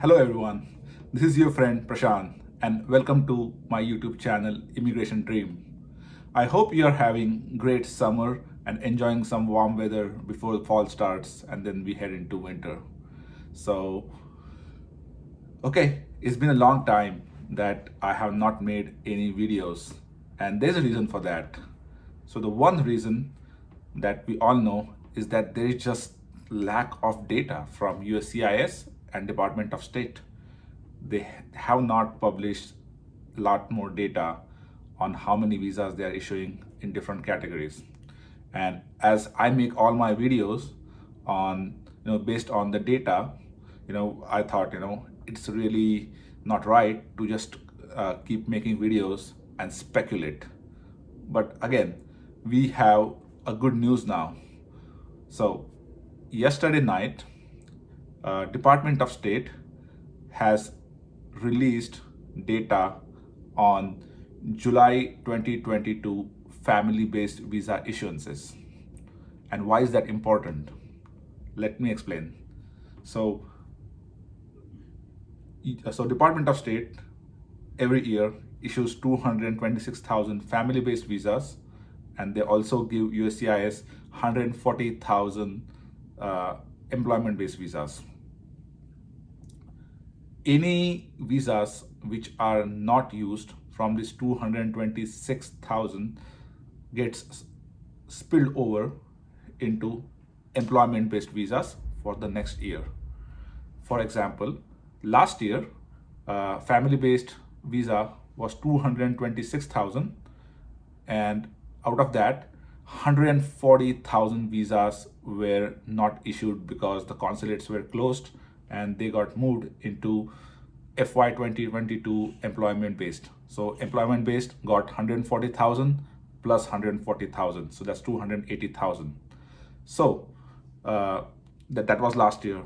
Hello everyone, this is your friend Prashant and welcome to my YouTube channel Immigration Dream. I hope you are having great summer and enjoying some warm weather before fall starts and then we head into winter. So, it's been a long time that I have not made any videos and there's a reason for that. So the one reason that we all know is that there is just lack of data from USCIS and Department of State. They have not published a lot more data on how many visas they are issuing in different categories. And as I make all my videos on, based on the data, I thought, it's really not right to just keep making videos and speculate. But again, we have a good news now. So yesterday night, Department of State has released data on July 2022 family-based visa issuances. And why is that important? Let me explain. So Department of State every year issues 226,000 family-based visas, and they also give USCIS 140,000 employment-based visas. Any visas which are not used from this 226,000 gets spilled over into employment-based visas for the next year. For example, last year, family-based visa was 226,000, and out of that, 140,000 visas were not issued because the consulates were closed and they got moved into FY 2022 employment based. So employment based got 140,000 plus 140,000. So that's 280,000. So that was last year.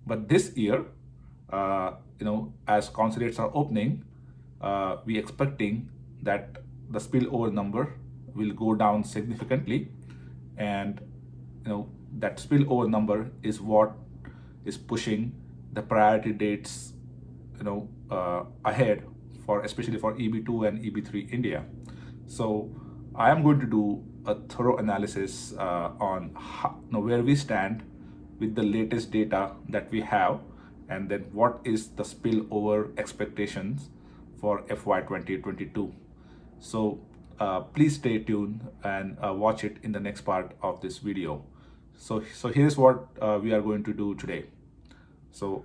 But this year, as consulates are opening, we expecting that the spillover number will go down significantly, and that spillover number is what is pushing the priority dates ahead, for especially for EB2 and EB3 India. So I am going to do a thorough analysis on where we stand with the latest data that we have, and then what is the spillover expectations for FY 2022. So please stay tuned and watch it in the next part of this video. So here's what we are going to do today. So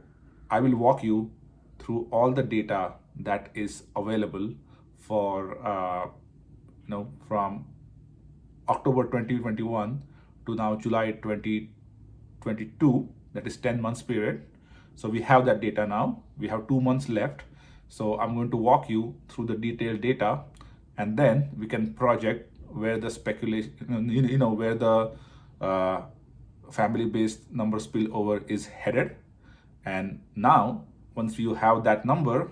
I will walk you through all the data that is available for from October 2021 to now July 2022, that is 10 months period. So we have that data now. We have 2 months left. So I'm going to walk you through the detailed data, and then we can project where the speculation, where the family-based number spillover is headed. And now, once you have that number,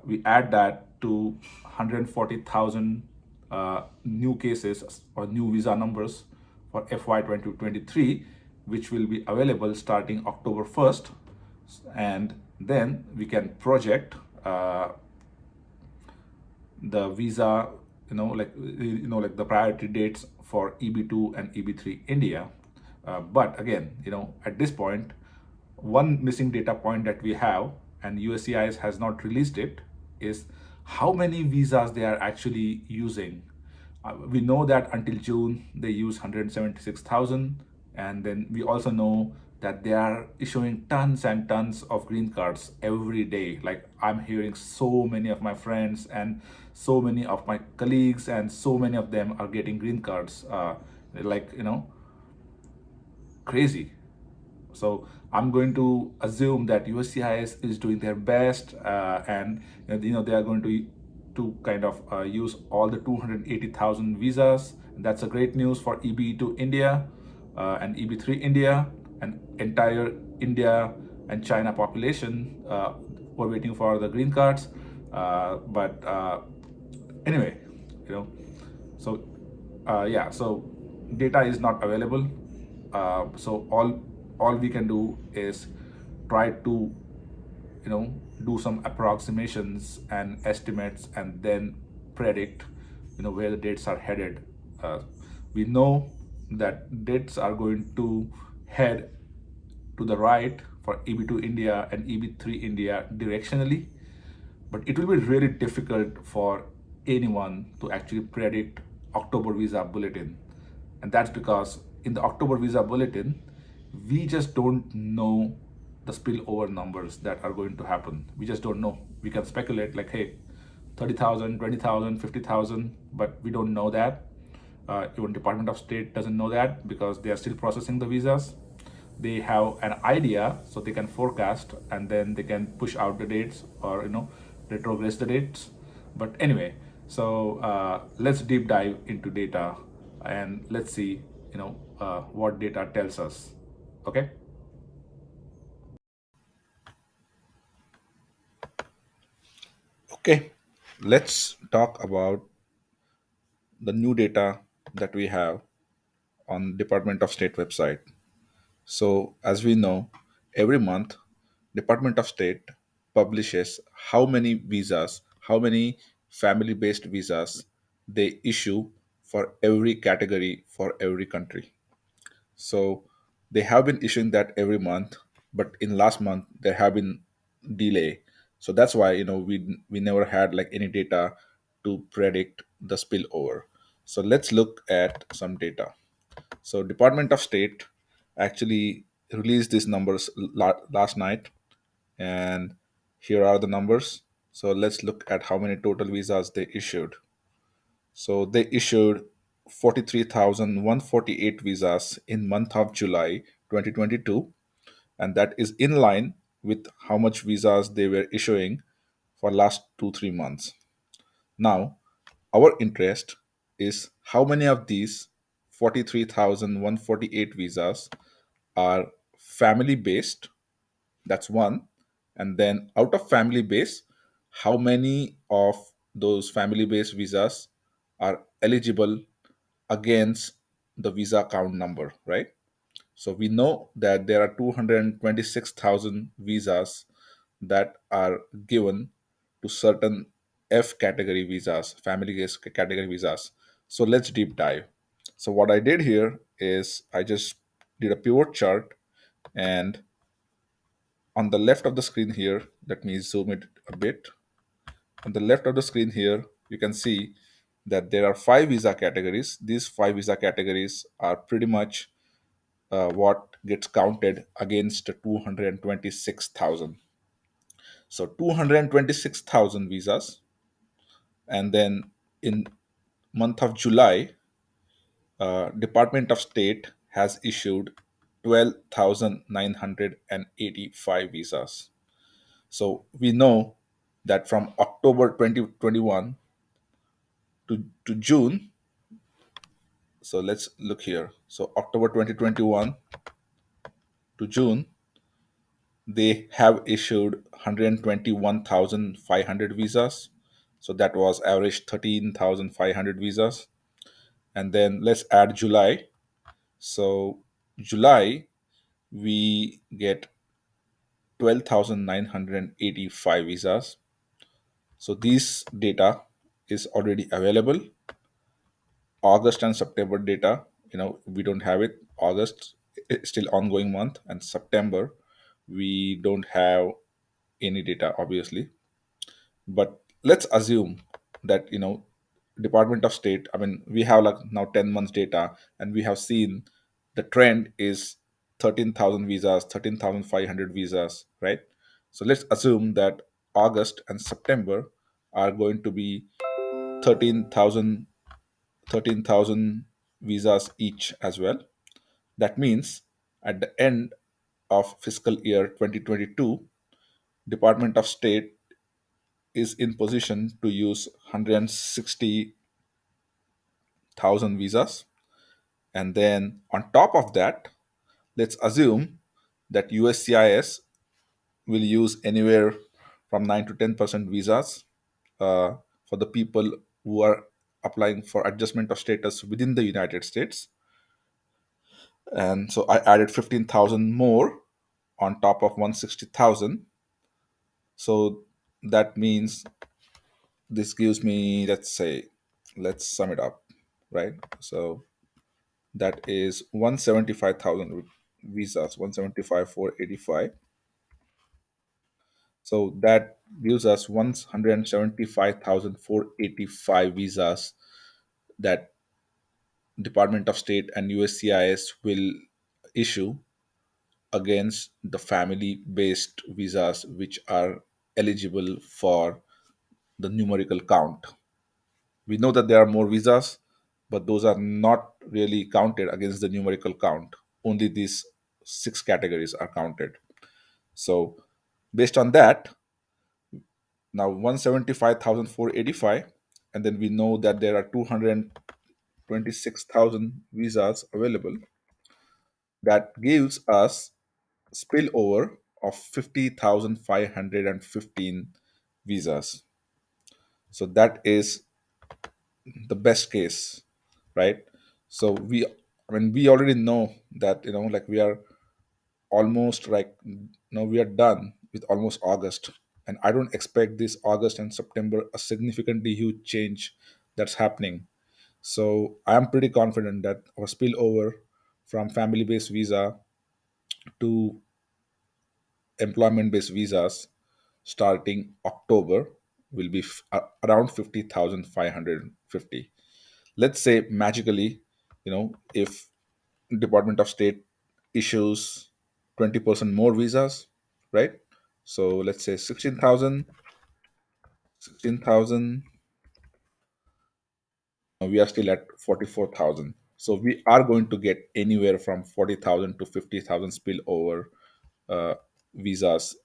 we add that to 140,000 new cases or new visa numbers for FY 2023, which will be available starting October 1st. And then we can project the visa, like the priority dates for EB2 and EB3 India. But again, at this point, one missing data point that we have, and USCIS has not released it, is how many visas they are actually using. We know that until June, they use 176,000. And then we also know that they are issuing tons and tons of green cards every day. Like, I'm hearing so many of my friends and so many of my colleagues, and so many of them are getting green cards, crazy. So I'm going to assume that USCIS is doing their best, and they are going to kind of use all the 280,000 visas. And that's a great news for EB2 India and EB3 India, and entire India and China population were waiting for the green cards. But anyway, so data is not available. So all we can do is try to do some approximations and estimates and then predict where the dates are headed. uh, we know that dates are going to head to the right for EB2 India and EB3 India directionally, but it will be really difficult for anyone to actually predict October visa bulletin. And that's because in the October visa bulletin, we just don't know the spillover numbers that are going to happen. We just don't know. We can speculate like, hey, 30,000, 20,000, 50,000, but we don't know that. Even Department of State doesn't know that because they are still processing the visas. They have an idea, so they can forecast and then they can push out the dates or retrogress the dates. But anyway, so let's deep dive into data and let's see what data tells us. Okay. Okay, let's talk about the new data that we have on Department of State website. So, as we know, every month, Department of State publishes how many visas, how many family-based visas they issue for every category for every country. So, they have been issuing that every month, but in last month there have been delay. So that's why we never had like any data to predict the spillover. So let's look at some data. So Department of State actually released these numbers last night, and here are the numbers. So let's look at how many total visas they issued. So they issued 43,148 visas in month of July 2022, and that is in line with how much visas they were issuing for last 2 3 months. Now, our interest is how many of these 43,148 visas are family based. That's one. And then out of family base, how many of those family based visas are eligible against the visa count number, right? So we know that there are 226,000 visas that are given to certain F category visas, family category visas. So let's deep dive. So what I did here is I just did a pivot chart, and on the left of the screen here, let me zoom it a bit. On the left of the screen here, you can see that there are five visa categories. These five visa categories are pretty much what gets counted against 226,000. So 226,000 visas, and then in month of July, Department of State has issued 12,985 visas. So we know that from October 2021 to June, so let's look here. So October 2021 to June, they have issued 121,500 visas. So that was average 13,500 visas. And then let's add July. So July, we get 12,985 visas. So this data is already available. August and September data, we don't have it. August is still ongoing month, and September, we don't have any data, obviously. But let's assume that Department of State, I mean, we have like now 10 months data, and we have seen the trend is 13,000 visas, 13,500 visas, right? So let's assume that August and September are going to be 13,000 13,000 visas each as well. That means at the end of fiscal year 2022, Department of State is in position to use 160,000 visas. And then on top of that, let's assume that USCIS will use anywhere from 9 to 10% visas for the people who are applying for adjustment of status within the United States. And so I added 15,000 more on top of 160,000. So that means this gives me, let's say, let's sum it up, right? So that is 175,000 visas, 175 485. So that gives us 175,485 visas that Department of State and USCIS will issue against the family based visas which are eligible for the numerical count. We know that there are more visas, but those are not really counted against the numerical count. Only these six categories are counted. So, based on that, now 175,485, and then we know that there are 226,000 visas available. That gives us spillover of 50,515 visas. So that is the best case, right? So I mean, we already know that, like we are almost like, we are done with almost August. And I don't expect this August and September a significantly huge change that's happening. So I am pretty confident that our spillover from family based visa to employment based visas starting October will be around 50,550. Let's say magically, if Department of State issues 20% more visas, right? So let's say 16,000. We are still at 44,000. So we are going to get anywhere from 40,000 to 50,000 spillover uh, visas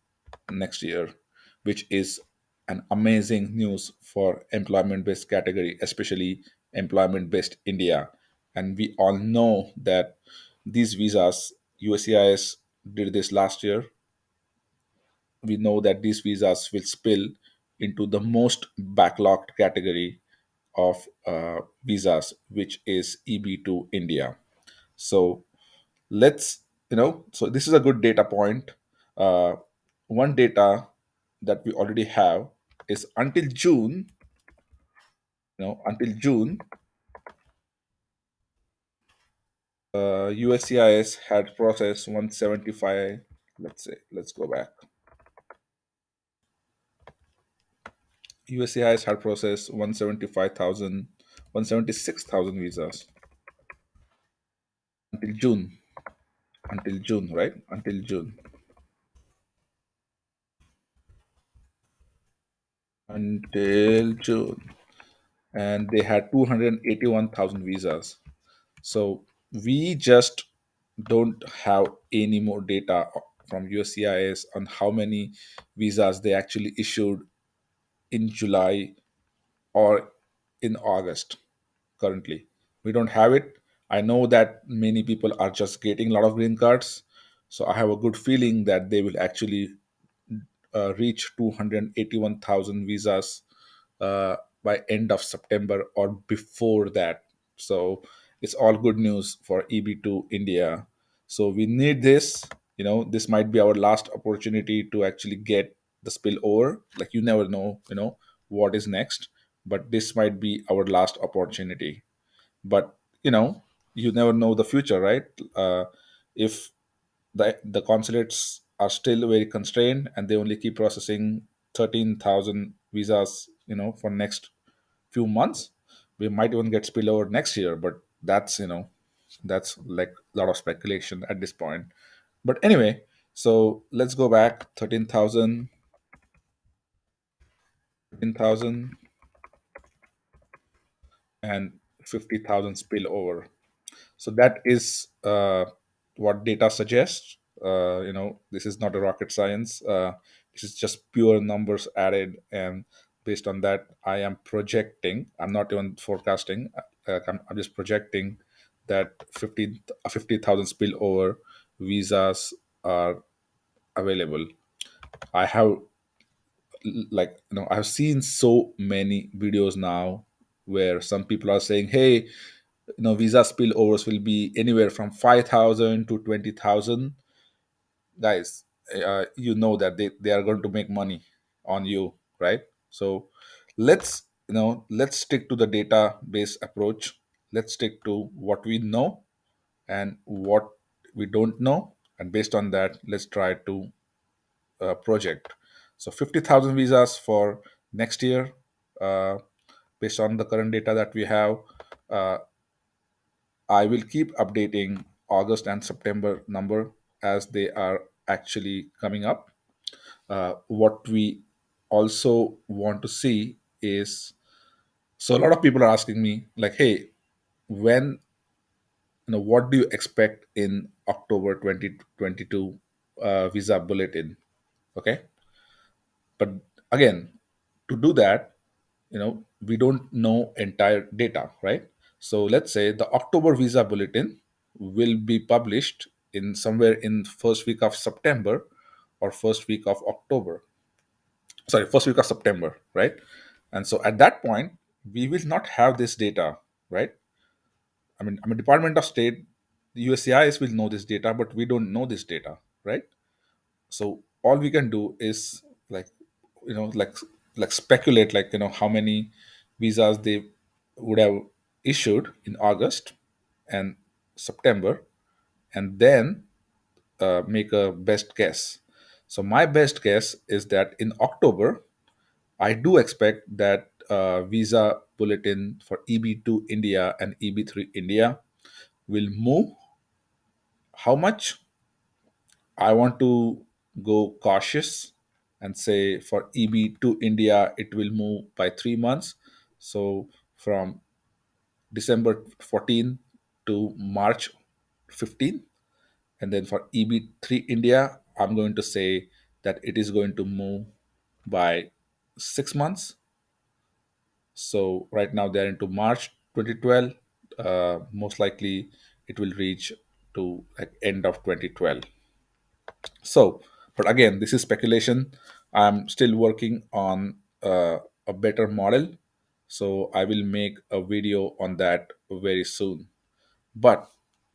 next year, which is an amazing news for employment based category, especially employment based India. And we all know that these visas, USCIS did this last year. We know that these visas will spill into the most backlogged category of visas, which is EB to India. So let's, so this is a good data point. uh, One data that we already have is until June, until June, USCIS had processed 175. Let's say, let's go back. USCIS had processed 175,000, 176,000 visas until June. Until June, right? Until June. Until June. And they had 281,000 visas. So we just don't have any more data from USCIS on how many visas they actually issued in July or in August currently. We don't have it. I know that many people are just getting a lot of green cards. So I have a good feeling that they will actually reach 281,000 visas by end of September or before that. So it's all good news for EB to India. So we need this. This might be our last opportunity to actually get the spillover. Like, you never know, what is next, but this might be our last opportunity. But you never know the future, right? If the consulates are still very constrained and they only keep processing 13,000 visas, for next few months, we might even get spillover next year. But that's like a lot of speculation at this point. But anyway, so let's go back. 13,000 and 50,000 spillover. So that is what data suggests. This is not a rocket science. This is just pure numbers added, and based on that, I am projecting. I'm not even forecasting. I'm just projecting that 50,000 spillover visas are available. I have, like, I've seen so many videos now where some people are saying, hey, visa spillovers will be anywhere from 5,000 to 20,000. Guys, you know that they are going to make money. on you, right? So let's stick to the database approach. Let's stick to what we know and what we don't know, and based on that, let's try to project. So 50,000 visas for next year, uh, based on the current data that we have. Uh, I will keep updating August and September number as they are actually coming up. What we also want to see is, so a lot of people are asking me like, hey, when, what do you expect in October 2022 visa bulletin? Okay, but again, to do that, we don't know entire data, right? So let's say the October visa bulletin will be published in somewhere in first week of September or first week of October, sorry, first week of September, right? And so at that point we will not have this data, right? I mean Department of State, the USCIS will know this data, but we don't know this data, right? So all we can do is like, you know like speculate, like, how many visas they would have issued in August and September, and then make a best guess. So my best guess is that in October I do expect that visa bulletin for EB2 India and EB3 India will move. How much? I want to go cautious and say for EB to India, it will move by 3 months. So from December 14 to March 15. And then for EB3 India, I'm going to say that it is going to move by 6 months. So right now they're into March 2012. Most likely it will reach to like end of 2012. So, but again, this is speculation. I'm still working on a better model. So, I will make a video on that very soon. But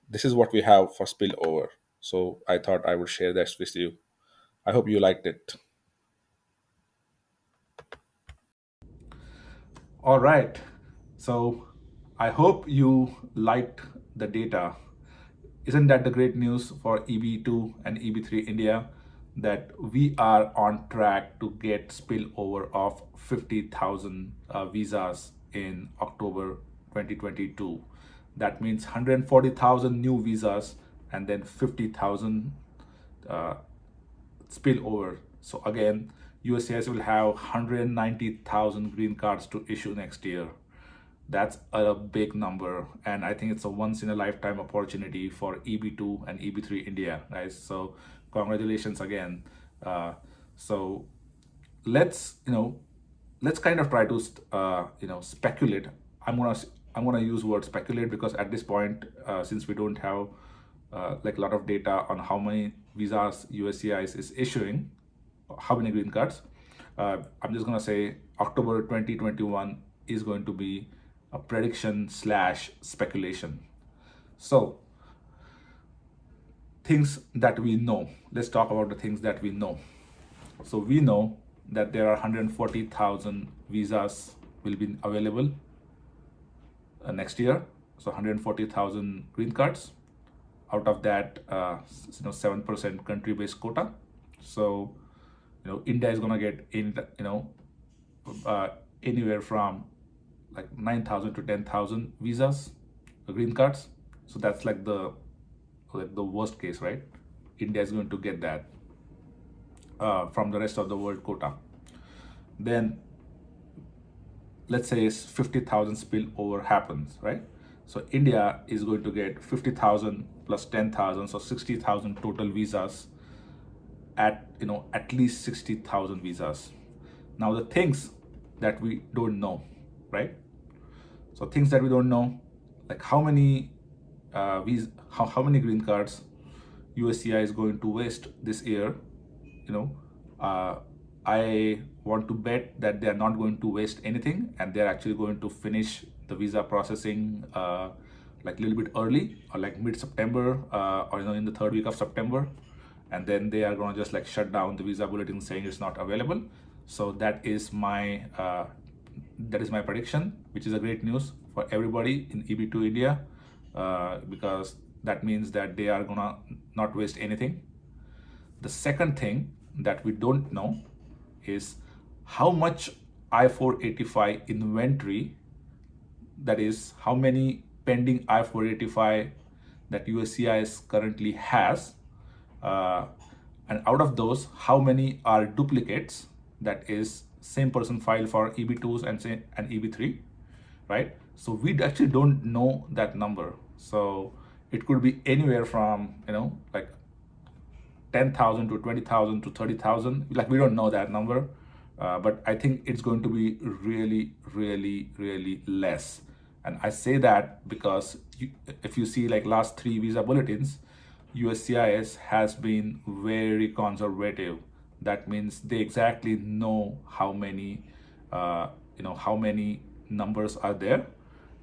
this is what we have for spillover. So, I thought I would share that with you. I hope you liked it. All right. So I hope you liked the data. Isn't that the great news for EB2 and EB3 India, that we are on track to get spillover of 50,000 visas in October 2022? That means 140,000 new visas and then 50,000 spill over. So again, USCIS will have 190,000 green cards to issue next year. That's a big number, and I think it's a once in a lifetime opportunity for EB2 and EB3 India, guys. So congratulations again. So let's let's kind of try to speculate. I'm gonna use word speculate because at this point, since we don't have like a lot of data on how many visas USCIS is issuing, how many green cards, I'm just gonna say October 2021 is going to be a prediction slash speculation. So things that we know. Let's talk about the things that we know. So we know that there are 140,000 visas will be available next year. So 140,000 green cards. Out of that, 7% country-based quota. So India is gonna get in anywhere from like 9,000 to 10,000 visas, green cards. So that's like the worst case, right? India is going to get that from the rest of the world quota. Then let's say 50,000 spillover happens, right? So India is going to get 50,000 plus 10,000, so 60,000 total visas, at least 60,000 visas. Now the things that we don't know, right? So things that we don't know, like how many how many green cards USCI is going to waste this year. you know uh, I want to bet that they are not going to waste anything, and they're actually going to finish the visa processing like a little bit early, or like mid-September, or in the third week of September, and then they are going to just like shut down the visa bulletin saying it's not available. So that is my prediction, which is a great news for everybody in EB2 India, because that means that they are gonna not waste anything. The second thing that we don't know is how much I-485 inventory, that is how many pending I-485 that USCIS currently has, and out of those, how many are duplicates, that is same person file for EB2s and EB3, right? So we actually don't know that number. So it could be anywhere from, like 10,000 to 20,000 to 30,000. Like, we don't know that number, but I think it's going to be really, really, really less. And I say that because if you see like last 3 visa bulletins, USCIS has been very conservative. That means they exactly know how many, how many numbers are there,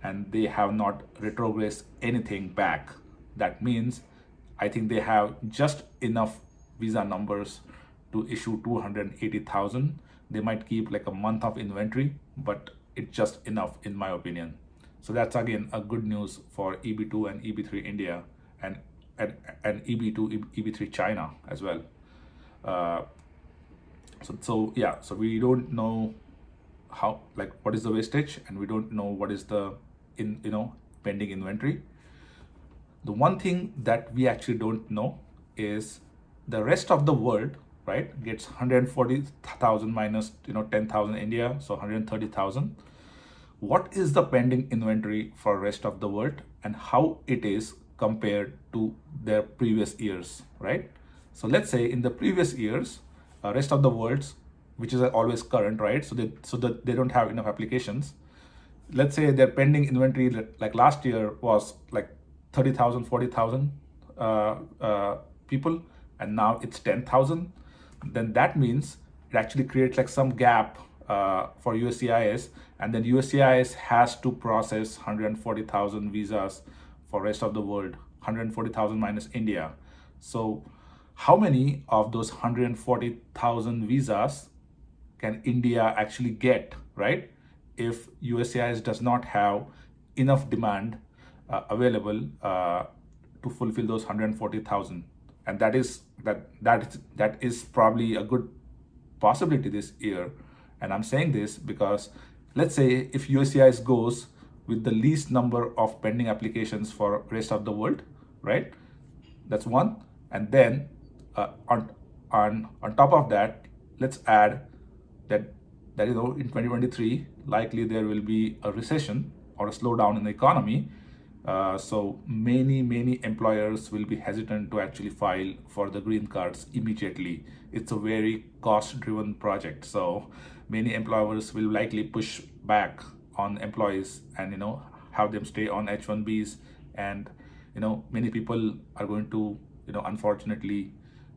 and they have not retrogressed anything back. That means I think they have just enough visa numbers to issue 280,000. They might keep like a month of inventory, but it's just enough in my opinion. So that's again a good news for EB2 and EB3 India, and EB2, EB3 China as well. So yeah, so we don't know how, like, what is the wastage, and we don't know what is the pending inventory. The one thing that we actually don't know is the rest of the world, right, gets 140,000 minus 10,000 India, so 130,000. What is the pending inventory for rest of the world, and how it is compared to their previous years, right? So let's say in the previous years, rest of the world, which is always current, right? So they don't have enough applications. Let's say their pending inventory, like last year, was like 30,000, 40,000 people, and now it's 10,000. Then that means it actually creates like some gap for USCIS, and then USCIS has to process 140,000 visas for rest of the world, 140,000 minus India. So how many of those 140,000 visas can India actually get, right? If USCIS does not have enough demand available to fulfill those 140,000, and that is probably a good possibility this year. And I'm saying this because let's say if USCIS goes with the least number of pending applications for rest of the world, right? That's one. And then on top of that, let's add that in 2023 likely there will be a recession or a slowdown in the economy. So many employers will be hesitant to actually file for the green cards immediately. It's a very cost-driven project. So many employers will likely push back on employees and have them stay on H-1Bs, and many people are going to unfortunately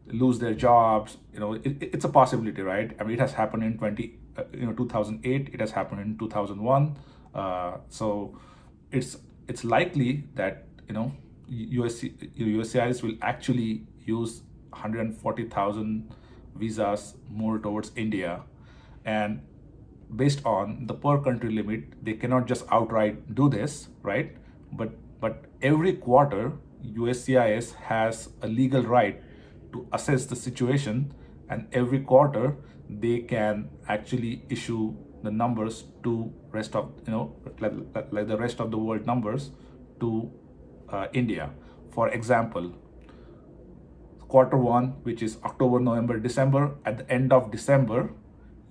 lose their jobs. It's a possibility, right? I mean, it has happened in 2008. It has happened in 2001. So it's likely that USCIS will actually use 140,000 visas more towards India, and based on the per country limit, they cannot just outright do this, right? But every quarter, USCIS has a legal right to assess the situation, and every quarter they can actually issue the numbers to rest of like the rest of the world numbers to India. For example, quarter 1, which is October, November, December, at the end of December,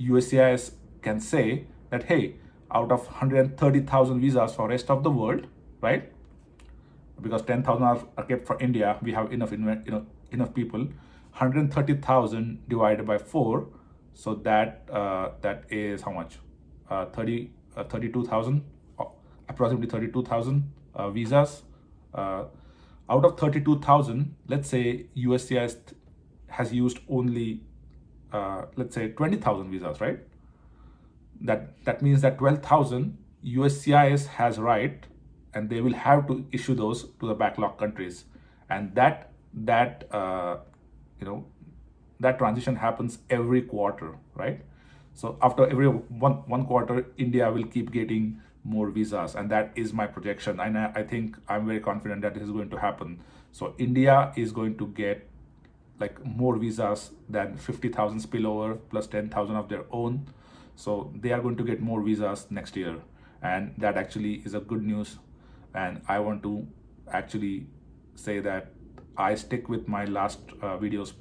USCIS can say that, hey, out of 130,000 visas for rest of the world, right? Because 10,000 are kept for India, we have enough people. 130,000 divided by 4, so that is how much? 32,000, approximately 32,000 visas. Out of 32,000, let's say USCIS has used only let's say 20,000 visas, right? That means that 12,000 USCIS has right, and they will have to issue those to the backlog countries, and that transition happens every quarter, right? So after every one quarter, India will keep getting more visas, and that is my projection. And I think I'm very confident that this is going to happen. So India is going to get like more visas than 50,000 spillover plus 10,000 of their own. So they are going to get more visas next year, and that actually is a good news. And I want to actually say that I stick with my last video's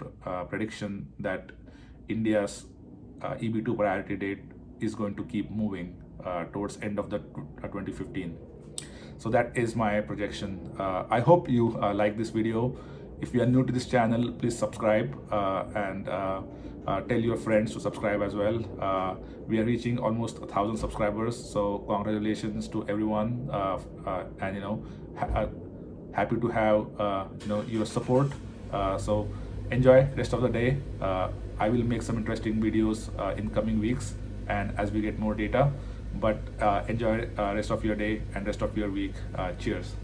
prediction that India's EB2 priority date is going to keep moving towards end of the 2015. So that is my projection. I hope you like this video. If you are new to this channel, please subscribe and tell your friends to subscribe as well. We are reaching almost 1,000 subscribers, so congratulations to everyone. And happy to have your support. So enjoy rest of the day. I will make some interesting videos in coming weeks and as we get more data. But enjoy rest of your day and rest of your week. Cheers.